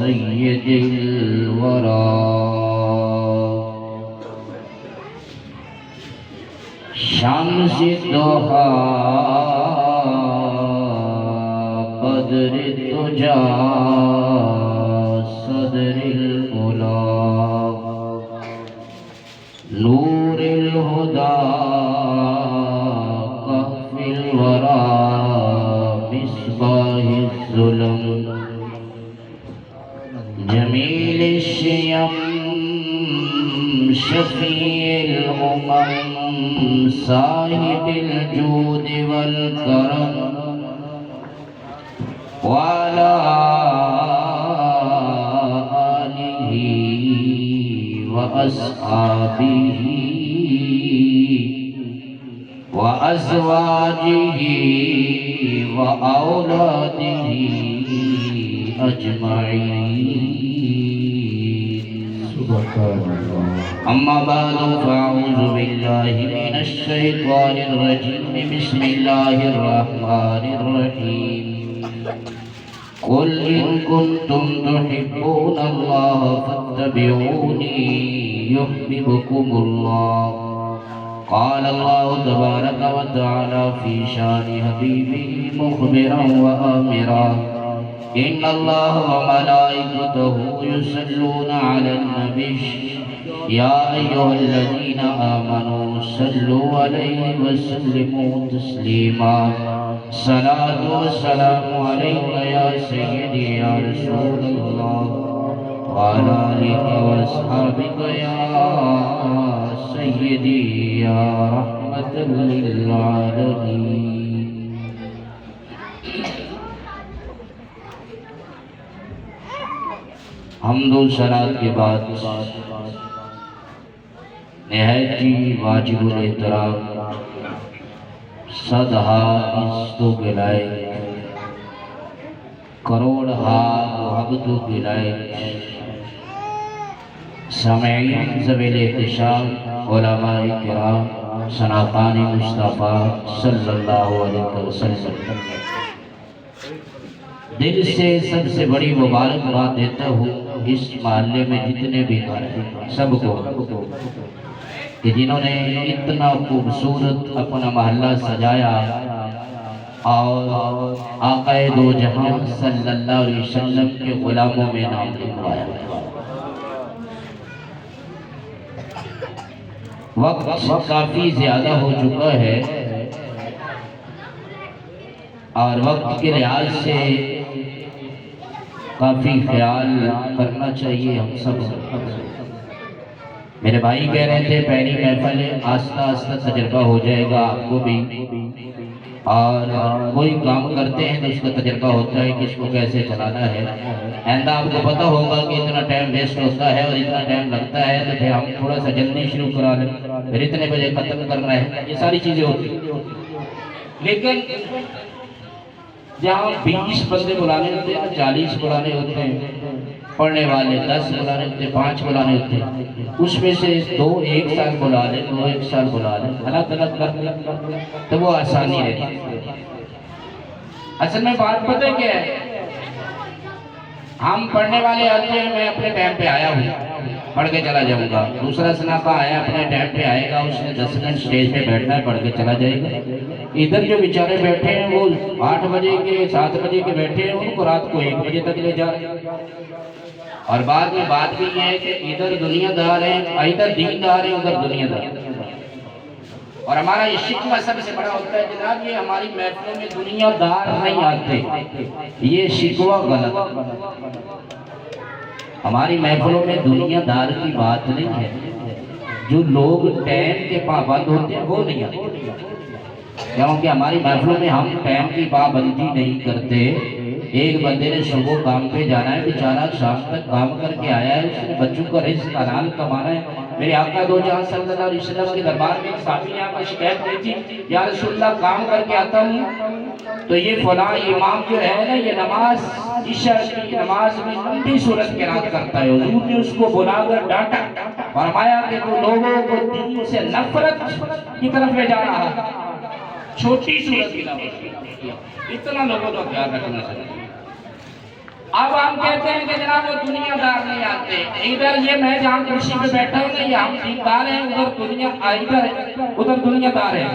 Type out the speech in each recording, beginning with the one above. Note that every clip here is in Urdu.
سید الورى شمس الضحى بدر الدجى صدر الأولى نور الهدى كهف الورى مصباح الظلم جمیل الشیم شفیع الامم صاحب الجود والکرم وعلى آلہ وأصحابہ وأزواجہ وأولادہ أجمعين. أما بعد فأعوذ بالله من الشيطان الرجيم. بسم الله الرحمن الرحيم. قل إن كنتم تحبون الله فاتبعوني يحببكم الله. قال الله تبارك وتعالى في شان حبيبه مخبرا وآمرا إن الله وملائكته يصلون على النبي يا أيها الذين آمنوا صلوا عليه وسلموا تسليما. صلاة والسلام عليك يا سيدي يا رسول الله وعلى آلك وأصحابك يا سيدي يا رحمة للعالمين. حمد و ثناء کے بعد نہایت ہی واجب الاحترام صد ہاتھ عزتوں کے لائق کروڑ ہاتھ محبتوں کے لائق سامعین ذویل احتشام علماء کرام شناخان مصطفیٰ صلی اللہ علیہ وسلم، دل سے سب سے بڑی مبارکباد دیتا ہوں اس محلے میں جتنے بھی گھر ہیں سب کو کہ جنہوں نے اتنا خوبصورت اپنا محلہ سجایا اور آقا دو جہاں صلی اللہ علیہ وسلم کے غلاموں میں نام لکھوایا. وقت کافی زیادہ ہو چکا ہے اور وقت کے لحاظ سے کافی خیال کرنا چاہیے ہم سب. میرے بھائی کہہ رہے تھے پہلی محفل ہے، آہستہ آہستہ تجربہ ہو جائے گا آپ کو بھی، اور کوئی کام کرتے ہیں تو اس کا تجربہ ہوتا ہے کہ اس کو کیسے چلانا ہے. آئندہ آپ کو پتہ ہوگا کہ اتنا ٹائم ویسٹ ہوتا ہے اور اتنا ٹائم لگتا ہے تو پھر ہم تھوڑا سا جلدی شروع کرا لیں، پھر اتنے بجے ختم کرنا ہے، یہ ساری چیزیں ہوتی ہیں. لیکن جہاں 20 بندے بلانے ہوتے ہیں 40 بلانے ہوتے ہیں، پڑھنے والے 10 بلانے ہوتے ہیں، 5 بلانے ہوتے ہیں، اس میں سے 2 1 سال بلا لیں، 2 1 سال بلا لیں، الگ الگ کر لیں تو وہ آسانی رہتی ہے. اصل میں بات پتہ ہے کیا ہے، ہم پڑھنے والے آتے ہیں، میں اپنے ٹائم پہ آیا ہوں پڑھ کے چلا جاؤں گا، دوسرا سناپا آیا اپنے ٹائم پہ آئے گا، اس نے 10 منٹ سٹیج پہ بیٹھنا ہے پڑھ کے چلا جائے گا. ادھر جو بیچارے بیٹھے ہیں وہ 8 بجے کے 7 بجے کے بیٹھے ہیں، ان کو رات کو 1 بجے تک لے جا رہے ہیں. اور بعد میں بات بھی یہ ہے کہ ادھر دنیا دار ہیں، ادھر دین دار ہیں، ادھر دنیا دار ہیں. اور ہمارا یہ شکوہ سب سے بڑا ہوتا ہے جناب، یہ ہماری محفلوں میں دنیا دار نہیں آتے، یہ شکوہ غلط. ہماری محفلوں میں دنیا دار کی بات نہیں ہے، جو لوگ ٹائم کے پابند ہوتے ہیں وہ نہیں آتے، کیونکہ ہماری محفلوں میں ہم ٹائم کی پابندی نہیں کرتے. ایک بندے نے صبح کام پہ جانا ہے، بیچارہ شام تک کام کر کے آیا ہے، اس نے بچوں کا رزق حلال کمانا ہے. میرے آقا دو جہاں صلی اللہ علیہ وسلم کے دربار میں ایک صحابی نے آقا شکایت کی تھی، یا رسول اللہ کام کر کے آتا ہوں تو یہ فلاں امام جو ہے نا، یہ نماز عشاء کی نماز میں لمبی صورت قرات کرتا ہے. حضور نے اس کو بلا کر ڈانٹا، فرمایا کہ تو لوگوں کو دین سے نفرت کی طرف لے جا رہا ہے، چھوٹی صورت کی نماز اتنا لوگوں کو خیال رکھنا چاہیے. اب ہم کہتے ہیں کہ جناب وہ دنیا دار نہیں آتے، ادھر یہ میں جہاں کرسی پہ بیٹھا ہوں نہیں، ہم دیندار ہیں، ادھر دنیا دار ہے،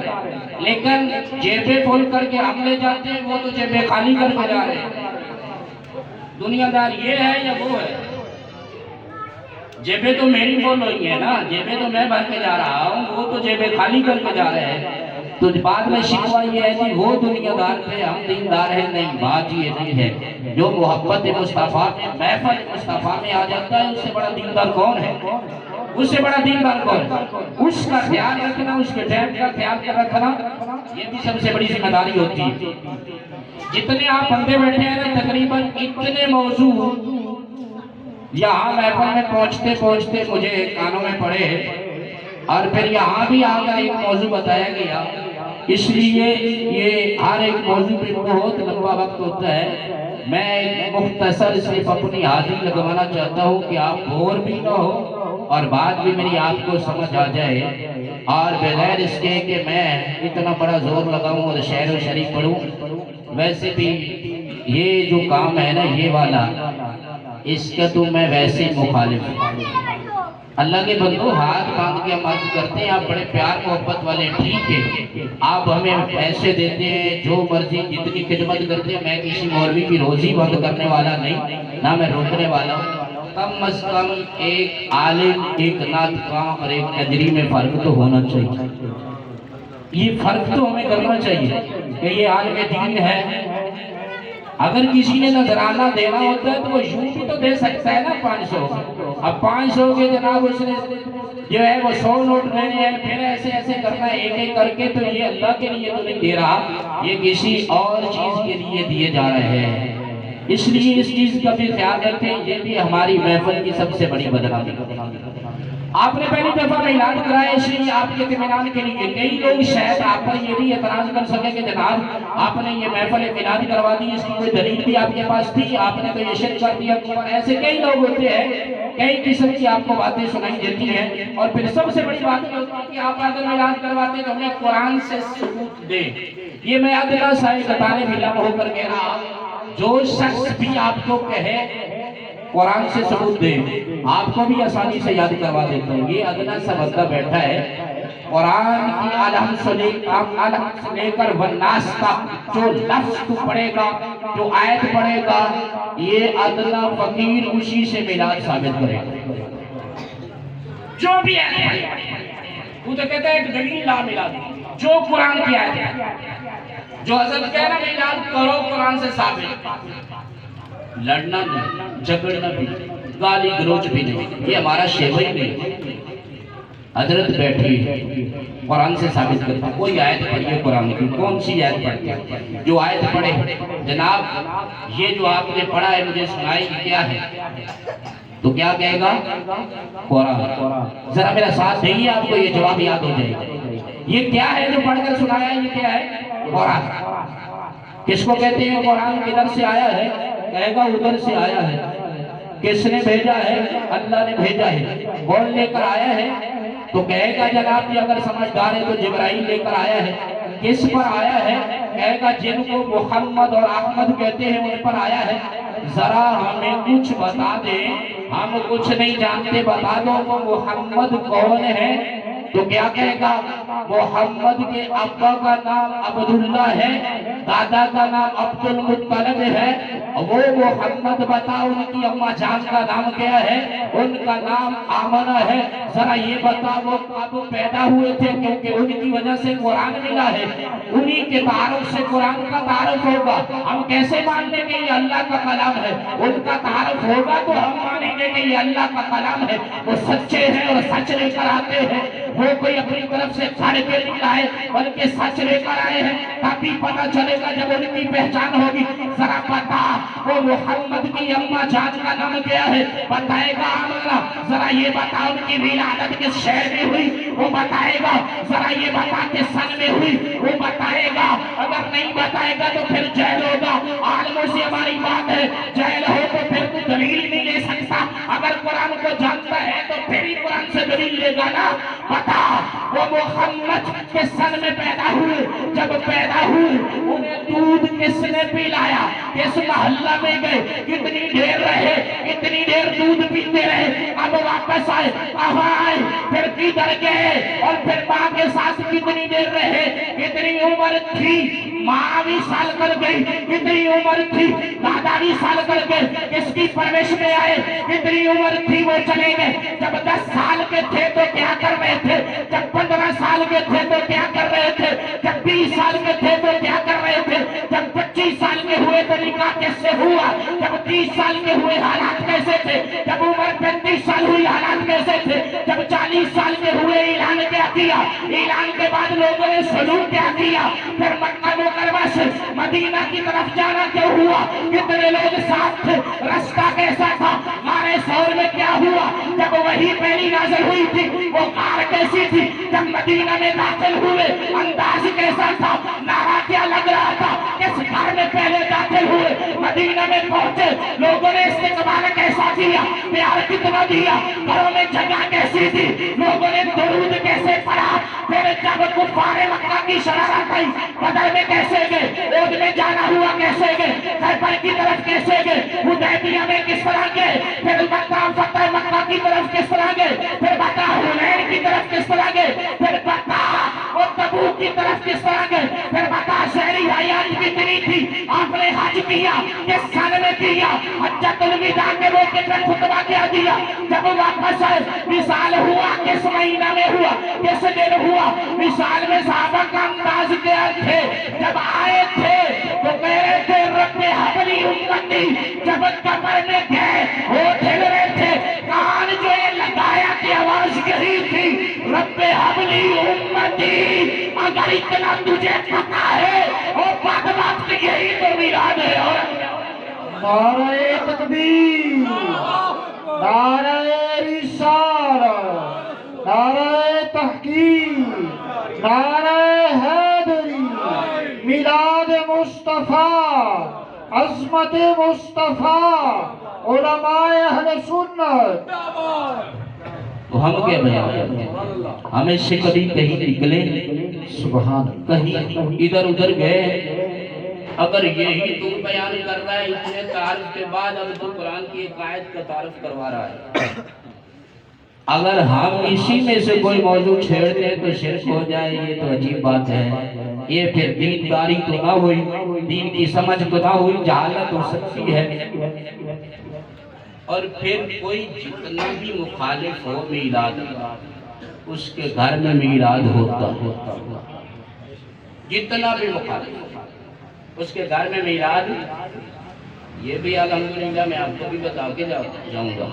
لیکن جیبیں کھول کر کے ہم لے جاتے ہیں، وہ تو جیبیں خالی کر کے جا رہے ہیں۔ دنیا دار یہ ہے یا وہ ہے؟ جیبیں تو میری فول ہوئی ہے نا، جیبیں تو میں بھر کے جا رہا ہوں، وہ تو جیبیں خالی کر کے جا رہے ہیں۔ تو بعد میں شکوہ یہ ہے کہ وہ دنیا دار تھے، ہم دیندار ہیں نہیں۔ بات یہ نہیں ہے، جو محبت مصطفیٰ میں محفل مصطفیٰ میں آ جاتا ہے، اس سے بڑا دیندار کون ہے؟ اس سے بڑا دیندار کون ہے؟ اس کا خیال رکھنا، اس کے ٹائم کا خیال رکھنا، یہ بھی سب سے بڑی ذمہ داری ہوتی ہے۔ جتنے آپ بندے بیٹھے ہیں نا، تقریباً اتنے موضوع یہاں محفل میں پہنچتے پہنچتے مجھے کانوں میں پڑے، اور پھر یہاں بھی آگا ایک موضوع بتایا گیا، اس لیے یہ ہر ایک موضوع پہ بہت لمبا وقت ہوتا ہے۔ میں مختصر صرف اپنی حاضری لگوانا چاہتا ہوں کہ آپ بور بھی نہ ہو اور بات بھی میری آپ کو سمجھ آ جائے، اور بغیر اس کے کہ میں اتنا بڑا زور لگاؤں اور شعر و شریف پڑھوں۔ ویسے بھی یہ جو کام ہے نا یہ والا، اس کا تو میں ویسے مخالف ہوں۔ اللہ کے بندو، ہاتھ باندھ کے ہم عرض کرتے ہیں، آپ بڑے پیار محبت والے، ٹھیک ہے، آپ ہمیں پیسے دیتے ہیں، جو مرضی جتنی خدمت کرتے ہیں، میں کسی مولوی کی روزی بند کرنے والا نہیں، نہ میں روکنے والا ہوں۔ کم از کم ایک عالم، ایک نعت خواں اور ایک قدری میں فرق تو ہونا چاہیے۔ یہ فرق تو ہمیں کرنا چاہیے کہ یہ عالم دین ہے۔ اگر کسی نے نذرانہ دینا ہوتا ہے تو وہ یوں بھی تو دے سکتا ہے نا 500۔ اب 500 کے جناب اس نے جو ہے وہ 100 نوٹ لینے ہیں، پھر ایسے ایسے کرنا ہے ایک ایک کر کے، تو یہ اللہ کے لیے تو نہیں دے رہا، یہ کسی اور چیز کے لیے دیے جا رہے ہیں۔ اس لیے اس چیز کا بھی خیال رکھیں، یہ بھی ہماری محفل کی سب سے بڑی بدنامی۔ آپ نے پہلی دفعہ اعلان کرایا، اس لیے آپ کے اطمینان کے لیے کئی لوگ شاید آپ پر یہ بھی اعتراض کر سکے کہ جناب آپ نے یہ محفل میلاد کروا دی، اس کی کوئی دلیل بھی آپ کے پاس تھی، آپ نے تو یہ شرک کر دیا۔ ایسے کئی لوگ ہوتے ہیں، کئی قسم کی آپ کو باتیں سنائی دیتی ہیں، اور پھر سب سے بڑی بات یہ ہوتی ہے کہ آپ اگر میلاد کرواتے ہیں تو ہمیں قرآن سے ثبوت دیں۔ یہ میں عدلہ صاحب بتانے بھی لمح ہو کر کہہ رہا، جو شخص بھی آپ کو کہے قرآن سے ثبوت دے، آپ کو بھی آسانی سے یاد کروا دیتا ہوں۔ یہ ادنا سا بندہ بیٹھا ہے، قرآن کی الحم سے لے کر والناس تک جو لفظ تو پڑھے گا، جو آیت پڑھے گا، یہ ادنا فقیر اسی سے میلاد ثابت کرے گا۔ جو بھی آیت پڑھے گا، وہ تو کہتا ہے کہ دلیل لا میلاد، جو قرآن کی آیت ہے، جو حضرت کہنا میلاد کرو قرآن سے ثابت، لڑنا نہیں، جھگڑنا بھی، گالی گلوچ بھی نہیں، یہ ہمارا شیوہ ہی نہیں۔ حضرت بیٹھی قرآن سے ثابت کرتا، کوئی آیت پڑھیے قرآن کی، کون سی آیت پڑھتے ہیں؟ جو آیت پڑھے جناب یہ جو آپ نے پڑھا ہے مجھے سنائی کیا ہے، تو کیا کہے گا؟ قرآن۔ ذرا میرا ساتھ دئیے، آپ کو یہ جواب یاد ہو جائے گا۔ یہ کیا ہے جو پڑھ کر سنایا ہے؟ یہ کیا ہے؟ قرآن۔ کس کو کہتے ہیں قرآن؟ کدھر سے آیا ہے؟ کہے گا ادھر سے آیا ہے۔ کس نے بھیجا ہے؟ اللہ نے بھیجا ہے۔ کون لے کر آیا ہے؟ تو کہے گا جناب یہ اگر سمجھدار ہے تو جبرائیل لے کر آیا ہے۔ کس پر آیا ہے؟ کہے گا جن کو محمد اور احمد کہتے ہیں ان پر آیا ہے۔ ذرا ہمیں کچھ بتا دیں، ہم کچھ نہیں جانتے، بتا دو وہ محمد کون ہے؟ تو کیا کہے گا؟ محمد کے ابا کا نام عبداللہ ہے، دادا کا نام عبد المطلب ہے، وہ محمد بتا ان کی اماں جان کا نام کیا ہے؟ ان کا نام آمنہ ہے۔ ذرا یہ بتا وہ کب پیدا ہوئے تھے؟ کیونکہ ان کی وجہ سے قرآن ملا ہے، انہی کے تعارف سے قرآن کا تعارف ہوگا۔ ہم کیسے مان لیں کہ یہ اللہ کا کلام ہے؟ ان کا تعارف ہوگا تو ہم مانیں گے کہ یہ اللہ کا کلام ہے۔ وہ سچے ہیں اور سچ لے کر آتے ہیں، وہ کوئی اپنی طرف سے چھڑ کے نہیں لائے بلکہ سچ لے کر آئے ہیں، تبھی پتہ چلے گا جب ان کی پہچان ہوگی۔ ذرا بتا وہ محمد کی اماں جان کا نام کیا ہے؟ بتائے گا آمنہ۔ ذرا یہ بتا ان کی ولادت کس شہر میں ہوئی؟ وہ بتائے گا۔ ذرا یہ بتا کس سن میں ہوئی؟ وہ بتائے گا۔ اگر نہیں بتائے گا تو پھر جہل ہوگا۔ عالموں سے ہماری بات ہے، جہل ہو تو پھر تو دلیل نہیں لے سکتا۔ اگر قرآن کو جانتا ہے تو پھر ہی قرآن سے دلیل لے گا نا۔ بتا وہ محمد کے سن میں پیدا ہوئے، جب پیدا ہوئے انہیں دودھ کس نے پلایا؟ کس محلہ میں گئے، کتنی دیر رہے، اتنی دیر دودھ پیتے رہے، اب واپس آئے، کہاں آئے، پھر کدھر گئے، اور پھر ماں کے ساتھ کتنی دیر رہے، کتنی عمر تھی، ماں بھی سال کر گئی، کتنی عمر تھی، دادا بھی سال کر گئے، کس کی پرورش میں آئے، کتنی عمر تھی، وہ چلے گئے، جب 10 سال کے تھے تو کیا کر رہے تھے، جب 15 سال کے تھے تو کیا کر رہے تھے، جب 20 سال کے تھے تو کیا کر رہے تھے، جب 25 سال کے ہوئے تو نکاح کیسے ہوا، جب 30 سال کے ہوئے حالات کیسے تھے، جب عمر 35 سال ہوئی حالات کیسے تھے، جب 40 سال کے ہوئے اعلان کیا کیا، اعلان کے بعد لوگوں نے سلوک کیا کیا، پھر مکہ مکرمہ سے مدینہ کی طرف جانا کیوں ہوا، کتنے لوگ ساتھ تھے، رستہ کیسا تھا، ہمارے سور میں کیا ہوا، جب وہی پہلی نازل ہوئی تھی وہ غار کیسی تھی، جب مدینہ میں داخل ہوئے انداز کیسا تھا، نعرہ کیا لگ رہا تھا، کس گھر میں پہلے داخل ہوئے، مدینہ میں پہنچے لوگوں نے استقبال کیسا دیا، پیار کتنا دیا، گھروں میں جگہ کیسی تھی، لوگوں نے درود کیسے پڑھا، پھر جب کفار مکہ کی شرارت آئی بدر میں کیسے گئے، عہد میں جانا ہوا کیسے گئے، خیبر کی طرف کیسے گئے، حدیبیہ میں کس طرح گئے، پھر فتح مکہ کی طرف کس طرح گئے، پھر بتا حنین کی طرف کس طرح گئے، پھر بتا وہ تبوک کی طرف کس طرح گئے، پھر بتا شہری حیات کتنی تھی، آپ نے حج کیا کس سال میں کیا، حجۃ الوداع کے موقع پر خطبہ کیا دیا، جب واپس آئے وصال ہوا کس مہینہ میں ہوا، کس دن ہوا، وصال میں صحابہ کا انداز کیا تھے، جب آئے تھے تو کہہ رہے تھے رب حبلی امتی، جب قبر میں گئے وہ ڈھل رہے تھے، کان جو یہ لگایا کی آواز یہی تھی رب حبلی امتی، اگر اتنا تجھے پتا ہے اور بات بات کی یہی تو میلاد ہے، اور نعرہ تکبیر، نعرہ رسالت، نعرہ تحقیق، نعرہ حیدری، میلاد مصطفیٰ، عظمت مصطفیٰ، علماء اہل سنت. تو ہم کیا بیان کرتے ہیں، ہمیں سے کبھی کہیں نکلے سبحان کہیں ادھر ادھر گئے، اگر یہی تو بیان کر رہا ہے اتنے تعارف کے بعد، اب تو قرآن کی ایک آیت کا تعارف کروا رہا ہے، اگر ہم اسی میں سے کوئی موضوع چھیڑتے ہیں تو شرک ہو جائے، یہ تو عجیب بات ہے، یہ پھر دینداری تو نہ ہوئی، دین کی سمجھ تو نہ ہوئی، جہالت ہو سکتی ہے، اور پھر کوئی جتنا بھی مخالف ہو میلاد، اس کے گھر میں میلاد ہوتا ہے، جتنا بھی مخالف اس کے گھر میں میلاد، یہ بھی الحمدللہ میں آپ کو بھی بتا کے جاؤں گا،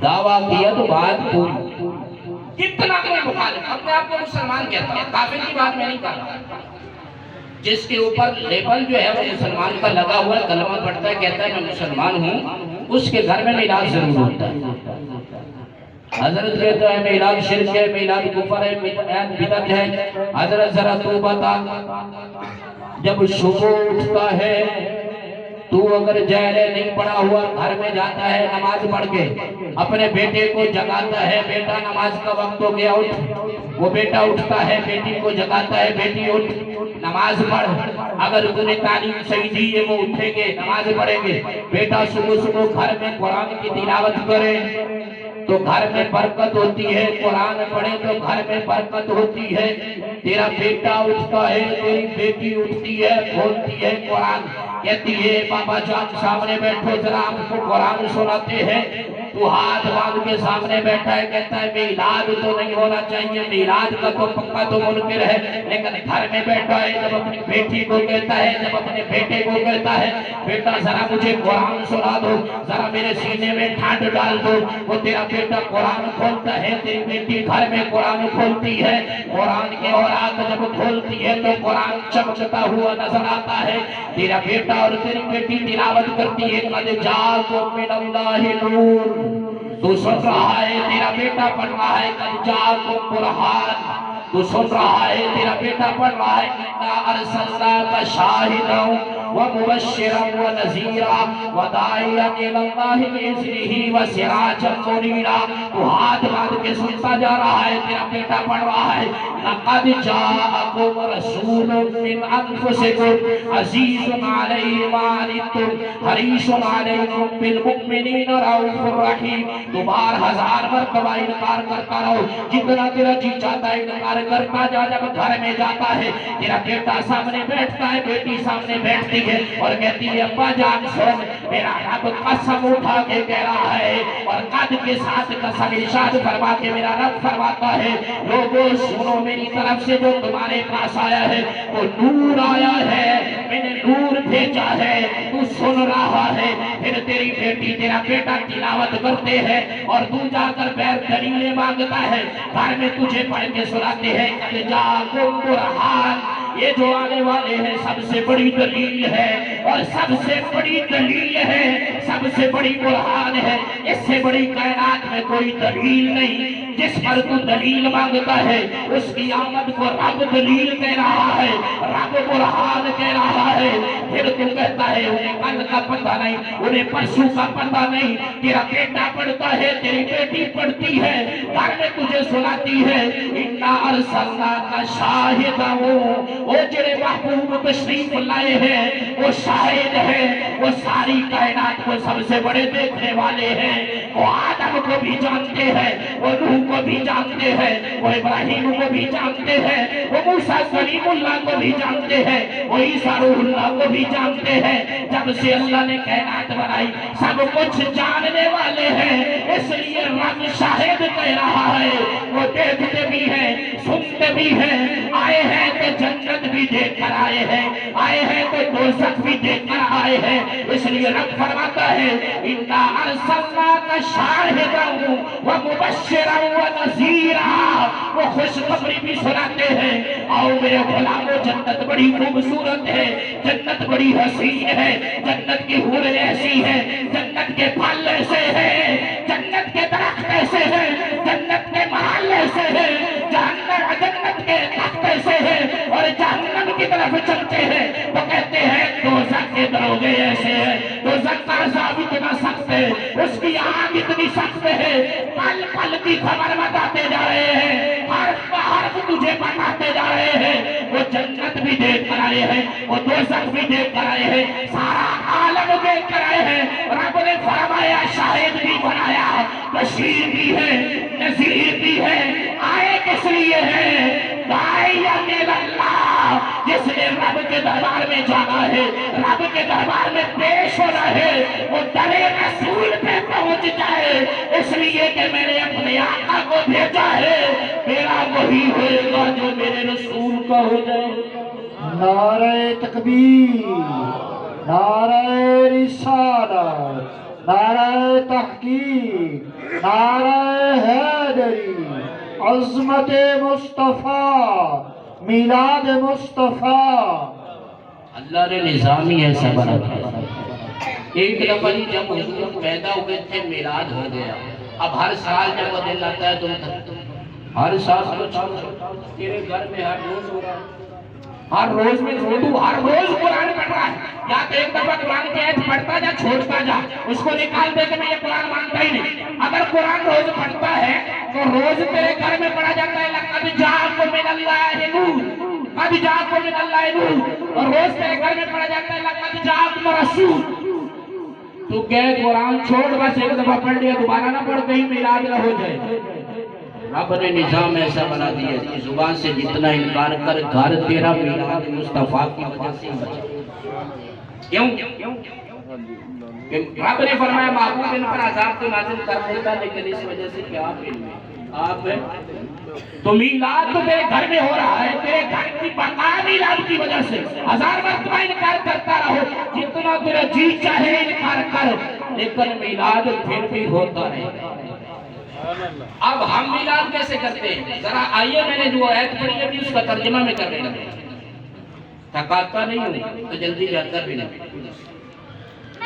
دعویٰ کیا تو بات پوری، جتنا کوئی مخالف اپنے آپ کو مسلمان کہتا ہے، کافر کی بات میں نہیں کر رہا، جس کے اوپر لیبل جو ہے وہ مسلمان کا لگا ہوا ہے، کلمہ پڑھتا ہے، کہتا ہے میں مسلمان ہوں، اس کے گھر میں میلاد ضرور ہوتا ہے، حضرت کہتا ہے میلاد شرک ہے، میلاد کفر ہے، بدعت ہے، حضرت ذرا تو بتا، جب صبح اٹھتا ہے تو اگر جہلے نہیں پڑا ہوا گھر میں جاتا ہے نماز پڑھ کے اپنے بیٹے کو جگاتا ہے، بیٹا نماز کا وقت ہو گیا اٹھ، وہ بیٹا اٹھتا ہے بیٹی کو جگاتا ہے، بیٹی اٹھ نماز پڑھ، اگر انہیں تعلیم صحیح دی ہے وہ اٹھیں گے نماز پڑھیں گے، بیٹا صبح صبح گھر میں قرآن کی تلاوت کرے تو گھر میں برکت ہوتی ہے، قرآن پڑھے تو گھر میں برکت ہوتی ہے، تیرا بیٹا اٹھتا ہے، تیری بیٹی اٹھتی ہے، کھولتی ہے قرآن، کہتی ہے بابا جان سامنے بیٹھو ذرا ہم کو قرآن سناتے ہیں، تو ہاتھ باندھ کے سامنے بیٹھا ہے، کہتا ہے میلاد تو نہیں ہونا چاہیے، میلاد کا تو پکا تو منکر ہے، لیکن گھر میں بیٹھا ہے، جب اپنی بیٹی کو کہتا ہے، جب اپنے بیٹے کو کہتا ہے بیٹا ذرا مجھے قرآن سنا دو، ذرا میرے سینے میں ٹھانڈ ڈال دو، وہ تیرا بیٹا قرآن کھولتا ہے، تیری بیٹی گھر میں قرآن کھولتی ہے، قرآن کے اوراق جب کھولتی ہے تو قرآن چمکتا ہوا نظر آتا ہے، تیرا بیٹا اور تیری بیٹی تلاوت کرتی ہے قد جاءکم من اللہ نور، تو سن رہا ہے تیرا بیٹا پڑھ رہا ہے قد جاءکم برہان، تو سن رہا ہے تیرا بیٹا پڑھ رہا ہے انا ارسلناک شاہدا ومبشرا ونذیرا وداعیا الی اللہ بإذنہ وسراجا منیرا. تو ہاتھ باندھ کے سنتا جا رہا ہے, تیرا بیٹا پڑھ رہا ہے لقد جاءکم رسول من انفسکم عزیز علیہ ما عنتم حریص علیکم بالمؤمنین رؤوف رحیم. تو بار ہزار مرتبہ انکار کرتا رہو, جتنا تیرا جی چاہتا ہے انکار کرتا جا. جب گھر میں جاتا ہے تیرا بیٹا سامنے بیٹھتا ہے, بیٹی سامنے بیٹھتی ہے اور کہتی ہے ابا جان سن, میرا رب قسم اٹھا کے کہہ رہا ہے اور قد کے ساتھ قسم ارشاد فرما کے میرا رب فرماتا ہے لوگوں سنو میری طرف سے جو تمہارے پاس آیا ہے وہ نور آیا ہے, میں نے نور بھیجا ہے, تو سن رہا ہے. پھر تیری بیٹی تیرا بیٹا تلاوت کرتے ہیں اور تو جا کر بیر دلیلیں مانگتا ہے, گھر میں تجھے پڑھ کے سناتے ہیں قد جاءکم برہان. یہ جو آنے والے ہیں سب سے بڑی دلیل ہے اور سب سے بڑی دلیل ہے, سب سے بڑی برہان ہے. اس سے بڑی کائنات میں کوئی دلیل نہیں. جس پر تو دلیل مانگتا ہے اس کی آمد کو رب دلیل کہہ رہا ہے, رب برہان کہہ رہا ہے. پھر تو کہتا ہے انہیں کل کا پتہ نہیں, انہیں پرسوں کا پتہ نہیں. تیرا بیٹا پڑھتا ہے, تیری بیٹی پڑھتی ہے, گھر میں تجھے سناتی ہے انا ارسلناک شاہدا. وہ جڑے محبوب تشریف لائے ہیں وہ شاہد ہیں, وہ ساری کائنات کو سب سے بڑے دیکھنے والے ہیں. وہ آدم کو بھی جانتے ہیں, وہ نوح کو بھی جانتے ہیں, وہ ابراہیم کو بھی جانتے ہیں, وہ موسیٰ کلیم اللہ کو بھی جانتے ہیں, وہ عیسیٰ روح اللہ کو بھی جانتے ہیں. جب سے اللہ نے کائنات بنائی سب کچھ جاننے والے ہیں, اس لیے رب شاہد کہہ رہا ہے. وہ دیکھتے بھی ہیں, سنتے بھی ہیں, آئے ہیں تو جنت بھی دیکھ کر آئے ہیں, آئے ہیں تو دوزخ بھی دیکھ کر آئے ہیں. اس لیے رب فرماتا ہے انا ارسلناک شاہدا ومبشرا ونذیرا. وہ خوشخبری بھی سناتے ہیں, آؤ میرے غلاموں جنت بڑی خوبصورت ہے, جنت بڑی حسین ہے, جنت کی حوریں ایسی ہیں, جنت کے پھل ایسے ہیں, جنت کے درخت ایسے ہیں, جنت کے محل ایسے ہیں, جنت کے تخت ایسے ہیں اور جہنم کی طرف چلتے ہیں تو کہتے ہیں دوزخ کے دروازے ایسے ہیں. دوزخ کا عذاب اتنا سخت ہے, اس کی آگ اتنی سخت ہے, پل پل کی خبر بتاتے جا رہے ہیں, حرف حرف تجھے بتاتے جا رہے ہیں. وہ جنت بھی دیکھ کر آئے ہیں, وہ دوزخ بھی دیکھ کر آئے ہیں, سارا عالم دیکھ کر آئے ہیں. رب نے فرمایا شاہد بھی بنایا, بشیر بھی ہے, نذیر بھی ہے. آئے کس لیے ہے؟ داعیا الی اللہ, جس نے رب کے دربار میں جانا ہے, رب کے دربار میں پیش ہونا ہے, وہ در رسول پہ پہنچ جائے. اس لیے کہ میں نے اپنے آقا کو بھیجا ہے, میرا وہی ہوئے گا جو میرے رسول کا ہو جائے. نعرہ تکبیر, نعرہ رسالت, نعرہ تحقیق, نعرہ حیدری, عظمت مصطفیٰ, میلاد مصطفیٰ. اللہ نے نظامی ایسا بنا دیا. ایک دفعہ جب حضور پیدا ہوئے تھے میلاد ہو گیا. اب ہر سال جب وہ دن آتا ہے تم ہر سال تیرے گھر میں ہر روز ہو رہا ہے, ہر روز میں تو ہر روز قرآن پڑھ رہا ہے. یا تو ایک دفعہ قرآن کی آیت پڑھتا جا, چھوڑتا جا, اس کو نکال دے کہ میں یہ قرآن مانتا ہی نہیں. اگر قرآن روز پڑھتا ہے تو روز تیرے گھر میں پڑھا جاتا ہے لقد جاءکم من اللہ نور, قد جاءکم من اللہ نور, اور روز تیرے گھر میں پڑھا جاتا ہے لقد جاءکم رسول. تو کہے قرآن چھوڑ, بس ایک دفعہ پڑھ لیا, دوبارہ نہ پڑھ, کہیں میلاد نہ ہو جائے. رب نے نظام ایسا بنا دیا کہ زبان سے جتنا انکار کر, گھر تیرا میلاد مصطفیٰ کی وجہ سے بچا. کیوں؟ رب نے فرمایا محبوب ان پر عذاب تو نازل کر دیتا, لیکن اس وجہ سے کہ آپ علم ہے, آپ ہے. تو میلاد تو تیرے گھر میں ہو رہا ہے, تیرے گھر کی بقا میلاد کی وجہ سے. ہزار مرتبہ انکار کرتا رہو, جتنا تیرا جی چاہے انکار کر, لیکن میلاد پھر بھی ہوتا رہے. اب ہم میلاد کیسے کرتے ہیں؟ ذرا آئیے, میں نے جو آیت پڑھی ہے اس کا ترجمہ میں کرنے لگے. تھکاتا نہیں ہوں تو جلدی جاتا بھی نہیں,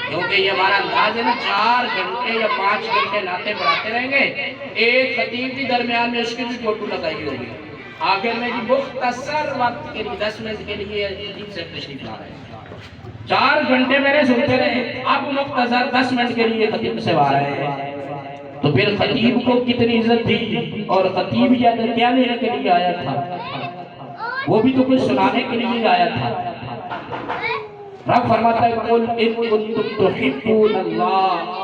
کیونکہ یہ ہمارا انداز ہے نا, 4 گھنٹے یا 5 گھنٹے نعتیں پڑھاتے رہیں گے. ایک خطیب بھی درمیان میں اس کی بھی فوٹو لگائی ہوگی, آخر میں مختصر وقت کے لیے 10 منٹ کے لیے عجیب سے تشریف لا رہے ہیں. 4 گھنٹے میرے سنتے رہے، اب مختصر 10 منٹ کے لیے خطیب سے آ رہے ہیں، تو پھر خطیب کو کتنی عزت تھی، اور خطیب کیا لینے کے لیے آیا تھا؟ وہ بھی تو کچھ سنانے کے لیے آیا تھا۔ رب فرماتا ہے قُلْ إِن كُنتُمْ تُحِبُّونَ اللَّهَ